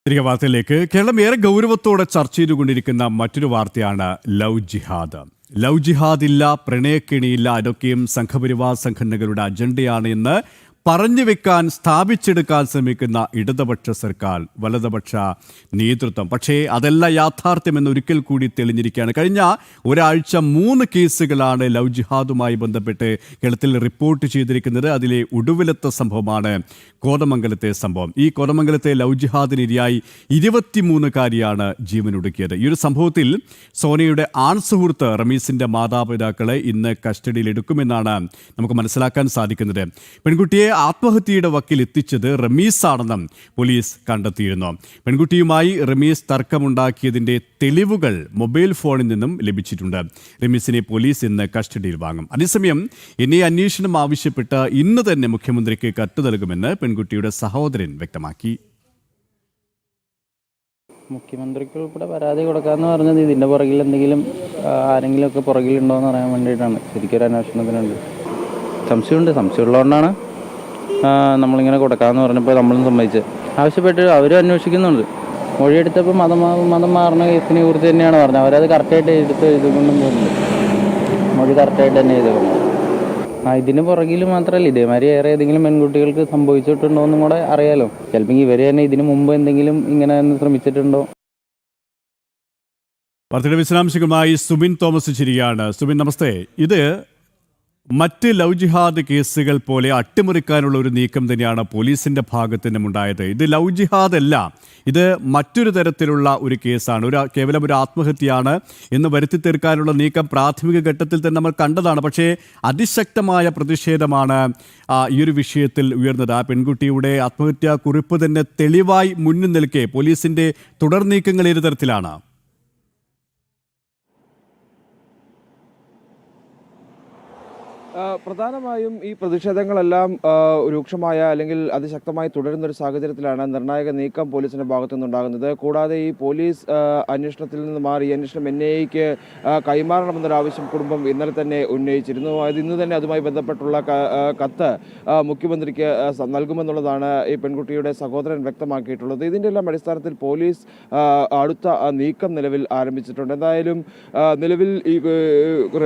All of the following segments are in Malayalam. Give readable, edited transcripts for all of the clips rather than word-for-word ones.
തിരികെ വാർത്തയിലേക്ക്. കേരളം ഏറെ ഗൗരവത്തോടെ ചർച്ച ചെയ്തുകൊണ്ടിരിക്കുന്ന മറ്റൊരു വാർത്തയാണ് ലവ് ജിഹാദ്. ലവ് ജിഹാദ് ഇല്ല, പ്രണയക്കെണിയില്ല, അതൊക്കെയും സംഘപരിവാർ സംഘടനകളുടെ അജണ്ടയാണ് എന്ന് പറഞ്ഞു വെക്കാൻ, സ്ഥാപിച്ചെടുക്കാൻ ശ്രമിക്കുന്ന ഇടതുപക്ഷ സർക്കാർ, വലതുപക്ഷ നേതൃത്വം. പക്ഷേ അതല്ല യാഥാർത്ഥ്യമെന്ന് ഒരിക്കൽ കൂടി തെളിഞ്ഞിരിക്കുകയാണ്. കഴിഞ്ഞ ഒരാഴ്ച 3 കേസുകളാണ് ലവ് ജിഹാദുമായി ബന്ധപ്പെട്ട് കേരളത്തിൽ റിപ്പോർട്ട് ചെയ്തിരിക്കുന്നത്. അതിലെ ഒടുവിലത്തെ സംഭവമാണ് കോതമംഗലത്തെ സംഭവം. ഈ കോതമംഗലത്തെ ലവ് ജിഹാദിനിരയായി 23-കാരിയാണ് ജീവനൊടുക്കിയത്. ഈ ഒരു സംഭവത്തിൽ സോനയുടെ ആൺ സുഹൃത്ത് റമീസിന്റെ മാതാപിതാക്കളെ ഇന്ന് കസ്റ്റഡിയിലെടുക്കുമെന്നാണ് നമുക്ക് മനസ്സിലാക്കാൻ സാധിക്കുന്നത്. പെൺകുട്ടിയെ ആത്മഹത്യയുടെ വക്കിൽ എത്തിച്ചത് റമീസാണെന്നും പോലീസ് കണ്ടെത്തിയിരുന്നു. പെൺകുട്ടിയുമായി റമീസ് തർക്കമുണ്ടാക്കിയതിന്റെ തെളിവുകൾ മൊബൈൽ ഫോണിൽ നിന്നും ലഭിച്ചിട്ടുണ്ട്. റമീസിനെ പോലീസ് ഇന്ന് കസ്റ്റഡിയിൽ വാങ്ങും. അതേസമയം എന്നെ അന്വേഷണം ആവശ്യപ്പെട്ട് ഇന്ന് തന്നെ മുഖ്യമന്ത്രിക്ക് കത്ത് നൽകുമെന്ന് പെൺകുട്ടിയുടെ സഹോദരൻ വ്യക്തമാക്കി. മുഖ്യമന്ത്രിക്ക് ഉൾപ്പെടെ പരാതി കൊടുക്കാമെന്ന് പറഞ്ഞത് ഇതിൻ്റെ പുറകിൽ എന്തെങ്കിലും ആരെങ്കിലുമൊക്കെ പുറകിലുണ്ടോ എന്ന് അറിയാൻ വേണ്ടിയിട്ടാണ്. ശരിക്കൊരു അന്വേഷണത്തിനുണ്ട്. സംശയമുള്ളതുകൊണ്ടാണ് നമ്മളിങ്ങനെ കൊടുക്കാമെന്ന് പറഞ്ഞപ്പോൾ നമ്മളും സമ്മതിച്ച് ആവശ്യപ്പെട്ട് അവരും അന്വേഷിക്കുന്നുണ്ട്. മൊഴിയെടുത്തപ്പോൾ മതം മാറുന്ന കേസിനെ കുറിച്ച് തന്നെയാണ് പറഞ്ഞത്. അവരത് കറക്റ്റായിട്ട് എഴുതുകൊണ്ടും തോന്നുന്നു. മൊഴി കറക്റ്റായിട്ട് തന്നെ എഴുതുകൊണ്ട് ഇതിന് പുറകിൽ മാത്രമല്ല, ഇതേമാതിരി ഏറെ ഏതെങ്കിലും പെൺകുട്ടികൾക്ക് സംഭവിച്ചിട്ടുണ്ടോ എന്നും കൂടെ അറിയാലോ. ചിലപ്പോൾ ഇവർ തന്നെ ഇതിനു മുമ്പ് എന്തെങ്കിലും ഇങ്ങനെ ശ്രമിച്ചിട്ടുണ്ടോ. വാർത്തയുടെ വിശദാംശങ്ങളുമായി സുബിൻ തോമസ് ചിരിയാണ്. സുബിൻ, നമസ്തേ. ഇത് മറ്റ് ലവ് ജിഹാദ് കേസുകൾ പോലെ അട്ടിമറിക്കാനുള്ള ഒരു നീക്കം തന്നെയാണ് പോലീസിന്റെ ഭാഗത്തു നിന്നുണ്ടായത്. ഇത് ലവ് ജിഹാദ് അല്ല, ഇത് മറ്റൊരു തരത്തിലുള്ള ഒരു കേസാണ്. കേവലം ഒരു ആത്മഹത്യയാണ് എന്ന് വരുത്തി തീർക്കാനുള്ള നീക്കം പ്രാഥമിക ഘട്ടത്തിൽ തന്നെ നമ്മൾ കണ്ടതാണ്. പക്ഷേ അതിശക്തമായ പ്രതിഷേധമാണ് ഈ ഒരു വിഷയത്തിൽ ഉയർന്നത്. ആ പെൺകുട്ടിയുടെ ആത്മഹത്യാ കുറിപ്പ് തന്നെ തെളിവായി മുന്നിൽ നിൽക്കെ പോലീസിന്റെ തുടർ നീക്കങ്ങൾ ഏത് തരത്തിലാണ്? പ്രധാനമായും ഈ പ്രതിഷേധങ്ങളെല്ലാം രൂക്ഷമായ അല്ലെങ്കിൽ അതിശക്തമായി തുടരുന്നൊരു സാഹചര്യത്തിലാണ് നിർണായക നീക്കം പോലീസിന്റെ ഭാഗത്തു നിന്നുണ്ടാകുന്നത്. കൂടാതെ ഈ പോലീസ് അന്വേഷണത്തിൽ നിന്ന് മാറി അന്വേഷണം NIAക്ക് കൈമാറണമെന്നൊരാവശ്യം കുടുംബം ഇന്നലെ തന്നെ ഉന്നയിച്ചിരുന്നു. ഇന്ന് തന്നെ അതുമായി ബന്ധപ്പെട്ടുള്ള കത്ത് മുഖ്യമന്ത്രിക്ക് നൽകുമെന്നുള്ളതാണ് ഈ പെൺകുട്ടിയുടെ സഹോദരൻ വ്യക്തമാക്കിയിട്ടുള്ളത്. ഇതിൻ്റെ എല്ലാം അടിസ്ഥാനത്തിൽ പോലീസ് അടുത്ത നീക്കം നിലവിൽ ആരംഭിച്ചിട്ടുണ്ട്. എന്തായാലും നിലവിൽ ഈ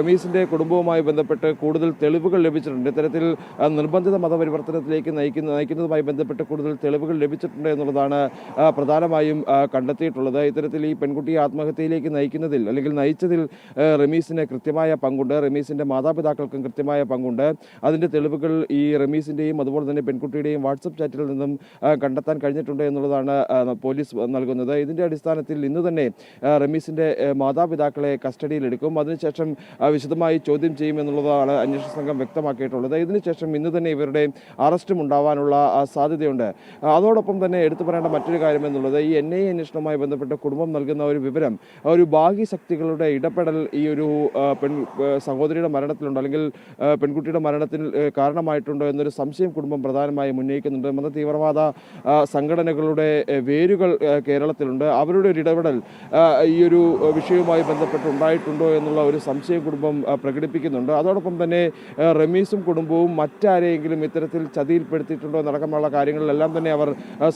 റമീസിന്റെ കുടുംബവുമായി ബന്ധപ്പെട്ട് കൂടുതൽ തെളിവുകൾ ലഭിച്ചിട്ടുണ്ട്. ഇത്തരത്തിൽ നിർബന്ധിത മതപരിവർത്തനത്തിലേക്ക് നയിക്കുന്നതുമായി ബന്ധപ്പെട്ട് കൂടുതൽ തെളിവുകൾ ലഭിച്ചിട്ടുണ്ട് എന്നുള്ളതാണ് പ്രധാനമായും കണ്ടെത്തിയിട്ടുള്ളത്. ഇത്തരത്തിൽ ഈ പെൺകുട്ടിയെ ആത്മഹത്യയിലേക്ക് നയിക്കുന്നതിൽ അല്ലെങ്കിൽ നയിച്ചതിൽ റമീസിന് കൃത്യമായ പങ്കുണ്ട്. റമീസിന്റെ മാതാപിതാക്കൾക്കും കൃത്യമായ പങ്കുണ്ട്. അതിന്റെ തെളിവുകൾ ഈ റമീസിന്റെയും അതുപോലെ തന്നെ പെൺകുട്ടിയുടെയും വാട്സപ്പ് ചാറ്റിൽ നിന്നും കണ്ടെത്താൻ കഴിഞ്ഞിട്ടുണ്ട് എന്നുള്ളതാണ് പോലീസ് നൽകുന്നത്. ഇതിന്റെ അടിസ്ഥാനത്തിൽ ഇന്ന് തന്നെ റമീസിന്റെ മാതാപിതാക്കളെ കസ്റ്റഡിയിലെടുക്കും. അതിനുശേഷം വിശദമായി ചോദ്യം ചെയ്യുമെന്നുള്ളതാണ് അന്വേഷണ സംഘം വ്യക്തമാക്കിയിട്ടുള്ളത്. ഇതിനുശേഷം ഇന്ന് തന്നെ ഇവരുടെ അറസ്റ്റും ഉണ്ടാവാനുള്ള സാധ്യതയുണ്ട്. അതോടൊപ്പം തന്നെ എടുത്തു പറയേണ്ട മറ്റൊരു കാര്യം എന്നുള്ളത് ഈ NIA അന്വേഷണവുമായി ബന്ധപ്പെട്ട് കുടുംബം നൽകുന്ന ഒരു വിവരം ഒരു ബാഹ്യശക്തികളുടെ ഇടപെടൽ ഈ ഒരു സഹോദരിയുടെ മരണത്തിലുണ്ടോ അല്ലെങ്കിൽ പെൺകുട്ടിയുടെ മരണത്തിൽ കാരണമായിട്ടുണ്ടോ എന്നൊരു സംശയം കുടുംബം പ്രധാനമായും ഉന്നയിക്കുന്നുണ്ട്. മത തീവ്രവാദ സംഘടനകളുടെ വേരുകൾ കേരളത്തിലുണ്ട്. അവരുടെ ഒരു ഇടപെടൽ ഈ ഒരു വിഷയവുമായി ബന്ധപ്പെട്ട് ഉണ്ടായിട്ടുണ്ടോ എന്നുള്ള ഒരു സംശയം കുടുംബം പ്രകടിപ്പിക്കുന്നുണ്ട്. അതോടൊപ്പം തന്നെ റമീസും കുടുംബവും മറ്റാരെയെങ്കിലും ഇത്തരത്തിൽ ചതിയിൽപ്പെടുത്തിയിട്ടുണ്ടോ എന്നടക്കമുള്ള കാര്യങ്ങളിലെല്ലാം തന്നെ അവർ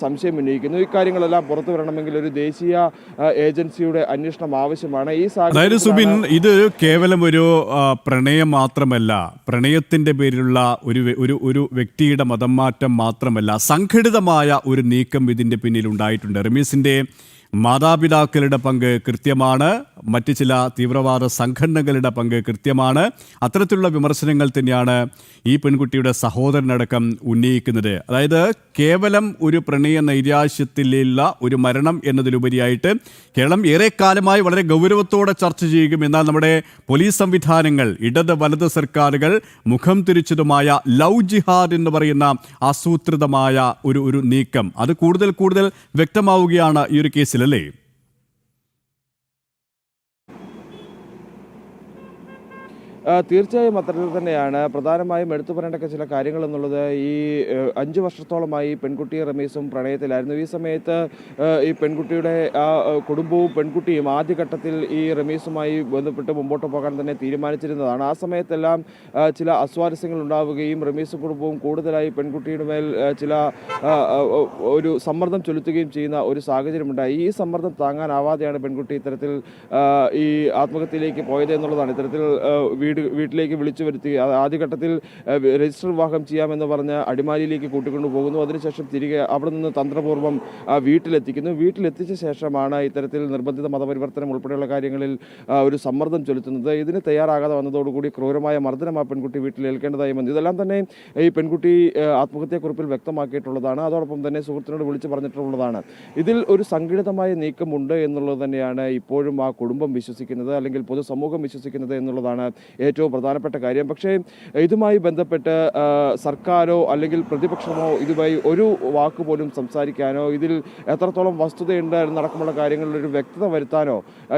സംശയം ഉന്നയിക്കുന്നു. ഇക്കാര്യങ്ങളെല്ലാം പുറത്തു വരണമെങ്കിൽ ഒരു ദേശീയ ഏജൻസിയുടെ അന്വേഷണം ആവശ്യമാണ്. ഈ സാഹചര്യത്തിൽ സുബിൻ, ഇത് കേവലം ഒരു പ്രണയം മാത്രമല്ല, പ്രണയത്തിന്റെ പേരിലുള്ള ഒരു വ്യക്തിയുടെ മതം മാറ്റം മാത്രമല്ല, സംഘടിതമായ ഒരു നീക്കം ഇതിന്റെ പിന്നിൽ ഉണ്ടായിട്ടുണ്ട്. റമീസിന്റെ മാതാപിതാക്കളുടെ പങ്ക് കൃത്യമാണ്, മറ്റ് ചില തീവ്രവാദ സംഘടനകളുടെ പങ്ക് കൃത്യമാണ്. അത്തരത്തിലുള്ള വിമർശനങ്ങൾ തന്നെയാണ് ഈ പെൺകുട്ടിയുടെ സഹോദരനടക്കം ഉന്നയിക്കുന്നത്. അതായത് കേവലം ഒരു പ്രണയ നൈരാശ്യത്തിലുള്ള ഒരു മരണം എന്നതിലുപരിയായിട്ട് കേരളം ഏറെക്കാലമായി വളരെ ഗൗരവത്തോടെ ചർച്ച ചെയ്യുകയും എന്നാൽ നമ്മുടെ പോലീസ് സംവിധാനങ്ങൾ, ഇടത് വലത് സർക്കാരുകൾ മുഖം തിരിച്ചതുമായ ലവ് ജിഹാദ് എന്ന് പറയുന്ന ആസൂത്രിതമായ ഒരു നീക്കം അത് കൂടുതൽ വ്യക്തമാവുകയാണ് ഈ ഒരു കേസിൽ, അല്ലേ? തീർച്ചയായും അത്തരത്തിൽ തന്നെയാണ്. പ്രധാനമായും എടുത്തു പറയേണ്ട ചില കാര്യങ്ങൾ എന്നുള്ളത് ഈ 5 വർഷത്തോളമായി പെൺകുട്ടിയും റമീസും പ്രണയത്തിലായിരുന്നു. ഈ സമയത്ത് ഈ പെൺകുട്ടിയുടെ കുടുംബവും പെൺകുട്ടിയും ആദ്യഘട്ടത്തിൽ ഈ റമീസുമായി ബന്ധപ്പെട്ട് മുമ്പോട്ട് പോകാൻ തന്നെ തീരുമാനിച്ചിരുന്നതാണ്. ആ സമയത്തെല്ലാം ചില അസ്വാരസ്യങ്ങൾ ഉണ്ടാവുകയും റമീസും കുടുംബവും കൂടുതലായി പെൺകുട്ടിയുടെ മേൽ ചില ഒരു സമ്മർദ്ദം ചെലുത്തുകയും ചെയ്യുന്ന ഒരു സാഹചര്യമുണ്ടായി. ഈ സമ്മർദ്ദം താങ്ങാനാവാതെയാണ് പെൺകുട്ടി ഇത്തരത്തിൽ ഈ ആത്മഹത്യയിലേക്ക് പോയത് എന്നുള്ളതാണ്. ഇത്തരത്തിൽ വീട്ടിലേക്ക് വിളിച്ചു വരുത്തി ആദ്യഘട്ടത്തിൽ രജിസ്റ്റർ വിവാഹം ചെയ്യാമെന്ന് പറഞ്ഞ് അടിമാലിയിലേക്ക് കൂട്ടിക്കൊണ്ടു പോകുന്നു. അതിനുശേഷം തിരികെ അവിടെ നിന്ന് തന്ത്രപൂർവ്വം വീട്ടിലെത്തിക്കുന്നു. വീട്ടിലെത്തിച്ച ശേഷമാണ് ഇത്തരത്തിൽ നിർബന്ധിത മതപരിവർത്തനം ഉൾപ്പെടെയുള്ള കാര്യങ്ങളിൽ ഒരു സമ്മർദ്ദം ചെലുത്തുന്നത്. ഇതിന് തയ്യാറാകാതെ വന്നതോടുകൂടി ക്രൂരമായ മർദ്ദനം ആ പെൺകുട്ടി വീട്ടിൽ ഏൽക്കേണ്ടതായി വന്നു. ഇതെല്ലാം തന്നെ ഈ പെൺകുട്ടി ആത്മഹത്യാക്കുറിപ്പിൽ വ്യക്തമാക്കിയിട്ടുള്ളതാണ്. അതോടൊപ്പം തന്നെ സുഹൃത്തിനോട് വിളിച്ചു പറഞ്ഞിട്ടുള്ളതാണ്. ഇതിൽ ഒരു സംഘടിതമായ നീക്കമുണ്ട് എന്നുള്ളത് തന്നെയാണ് ഇപ്പോഴും ആ കുടുംബം വിശ്വസിക്കുന്നത്, അല്ലെങ്കിൽ പൊതുസമൂഹം വിശ്വസിക്കുന്നത് എന്നുള്ളതാണ് ഏറ്റവും പ്രധാനപ്പെട്ട കാര്യം. പക്ഷേ ഇതുമായി ബന്ധപ്പെട്ട് സർക്കാരോ അല്ലെങ്കിൽ പ്രതിപക്ഷമോ ഇതുമായി ഒരു വാക്ക് പോലും സംസാരിക്കാനോ ഇതിൽ എത്രത്തോളം വസ്തുതയുണ്ട് എന്നടക്കമുള്ള കാര്യങ്ങളിൽ ഒരു വ്യക്തത വരുത്താനോ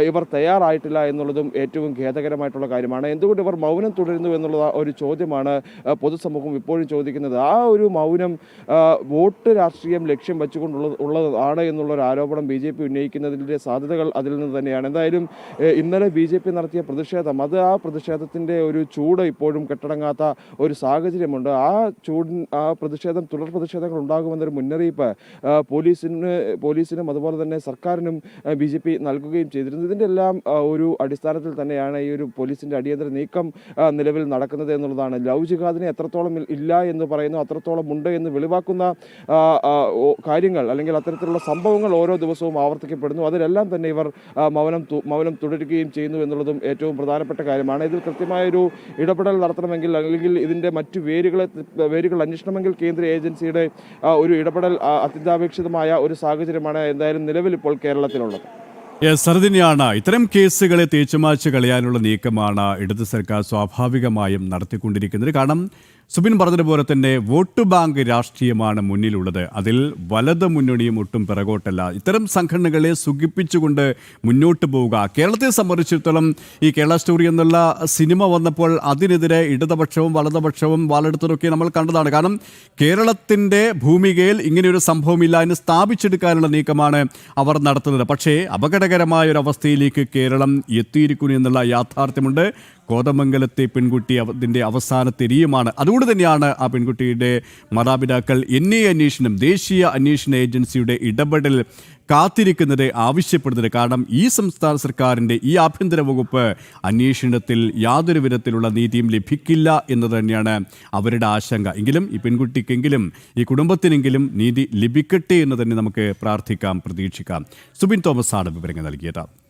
ഇവർ തയ്യാറായിട്ടില്ല എന്നുള്ളതും ഏറ്റവും ഖേദകരമായിട്ടുള്ള കാര്യമാണ്. എന്തുകൊണ്ട് ഇവർ മൗനം തുടരുന്നു എന്നുള്ള ഒരു ചോദ്യമാണ് പൊതുസമൂഹം ഇപ്പോഴും ചോദിക്കുന്നത്. ആ ഒരു മൗനം വോട്ട് രാഷ്ട്രീയം ലക്ഷ്യം വെച്ചുകൊണ്ടുള്ളതാണ് എന്നുള്ളൊരു ആരോപണം BJP ഉന്നയിക്കുന്നതിൻ്റെ സാധ്യതകൾ അതിൽ നിന്ന് തന്നെയാണ്. എന്തായാലും ഇന്നലെ BJP നടത്തിയ പ്രതിഷേധം, അത് ആ പ്രതിഷേധത്തിൻ്റെ ഒരു ചൂട് ഇപ്പോഴും കെട്ടടങ്ങാത്ത ഒരു സാഹചര്യമുണ്ട്. ആ പ്രതിഷേധം തുടർ പ്രതിഷേധങ്ങൾ ഉണ്ടാകുമെന്നൊരു മുന്നറിയിപ്പ് പോലീസിനും അതുപോലെ തന്നെ സർക്കാരിനും BJP നൽകുകയും ചെയ്തിരുന്നു. ഇതിൻ്റെ എല്ലാം ഒരു അടിസ്ഥാനത്തിൽ തന്നെയാണ് ഈ ഒരു പോലീസിൻ്റെ അടിയന്തര നീക്കം നിലവിൽ നടക്കുന്നത് എന്നുള്ളതാണ്. ലവ് ജിഹാദിനെ എത്രത്തോളം ഇല്ല എന്ന് പറയുന്നു, അത്രത്തോളം ഉണ്ട് എന്ന് വെളിവാക്കുന്ന കാര്യങ്ങൾ അല്ലെങ്കിൽ അത്തരത്തിലുള്ള സംഭവങ്ങൾ ഓരോ ദിവസവും ആവർത്തിക്കപ്പെടുന്നു. അതിലെല്ലാം തന്നെ ഇവർ മൗനം തുടരുകയും ചെയ്യുന്നു എന്നുള്ളതും ഏറ്റവും പ്രധാനപ്പെട്ട കാര്യമാണ്. ഇതിൽ കൃത്യമായൊരു ഇടപെടൽ നടത്തണമെങ്കിൽ അല്ലെങ്കിൽ ഇതിൻ്റെ മറ്റു വേരുകൾ അന്വേഷണമെങ്കിൽ കേന്ദ്ര ഏജൻസിയുടെ ഒരു ഇടപെടൽ അത്യന്താപേക്ഷിതമായ ഒരു സാഹചര്യമാണ് എന്തായാലും നിലവിൽ ഇപ്പോൾ കേരളത്തിലുള്ളത്. സരദിനെയാണ് ഇത്തരം കേസുകളെ തേച്ചുമാച്ച് കളയാനുള്ള നീക്കമാണ് ഇടത് സർക്കാർ സ്വാഭാവികമായും നടത്തിക്കൊണ്ടിരിക്കുന്നത്. കാരണം സുബിൻ പറഞ്ഞതുപോലെ തന്നെ വോട്ട് ബാങ്ക് രാഷ്ട്രീയമാണ് മുന്നിലുള്ളത്. അതിൽ വലത് മുന്നണിയും ഒട്ടും പിറകോട്ടല്ല. ഇത്തരം സംഘടനകളെ സുഖിപ്പിച്ചുകൊണ്ട് മുന്നോട്ട് പോവുക. കേരളത്തെ സംബന്ധിച്ചിടത്തോളം ഈ കേരള സ്റ്റോറി എന്നുള്ള സിനിമ വന്നപ്പോൾ അതിനെതിരെ ഇടതുപക്ഷവും വലതുപക്ഷവും വാളെടുത്തതൊക്കെ നമ്മൾ കണ്ടതാണ്. കാരണം കേരളത്തിൻ്റെ ഭൂമികയിൽ ഇങ്ങനെയൊരു സംഭവമില്ല എന്ന് സ്ഥാപിച്ചെടുക്കാനുള്ള നീക്കമാണ് അവർ നടത്തുന്നത്. പക്ഷേ അപകടകരമായ ഒരു അവസ്ഥയിലേക്ക് കേരളം എത്തിയിരിക്കുന്നു എന്നുള്ള യാഥാർത്ഥ്യമുണ്ട്. കോതമംഗലത്തെ പെൺകുട്ടി അതിൻ്റെ അവസാനത്തെരിയുമാണ്. അതുകൊണ്ട് തന്നെയാണ് ആ പെൺകുട്ടിയുടെ മാതാപിതാക്കൾ അന്വേഷണം, ദേശീയ അന്വേഷണ ഏജൻസിയുടെ ഇടപെടൽ കാത്തിരിക്കുന്നത്, ആവശ്യപ്പെടുന്നത്. കാരണം ഈ സംസ്ഥാന സർക്കാരിൻ്റെ ഈ ആഭ്യന്തര വകുപ്പ് അന്വേഷണത്തിൽ യാതൊരു വിധത്തിലുള്ള നീതിയും ലഭിക്കില്ല എന്നത് തന്നെയാണ് അവരുടെ ആശങ്ക. എങ്കിലും ഈ പെൺകുട്ടിക്കെങ്കിലും ഈ കുടുംബത്തിനെങ്കിലും നീതി ലഭിക്കട്ടെ എന്ന് തന്നെ നമുക്ക് പ്രാർത്ഥിക്കാം, പ്രതീക്ഷിക്കാം. സുബിൻ തോമസ് ആണ് വിവരങ്ങൾ നൽകിയത്.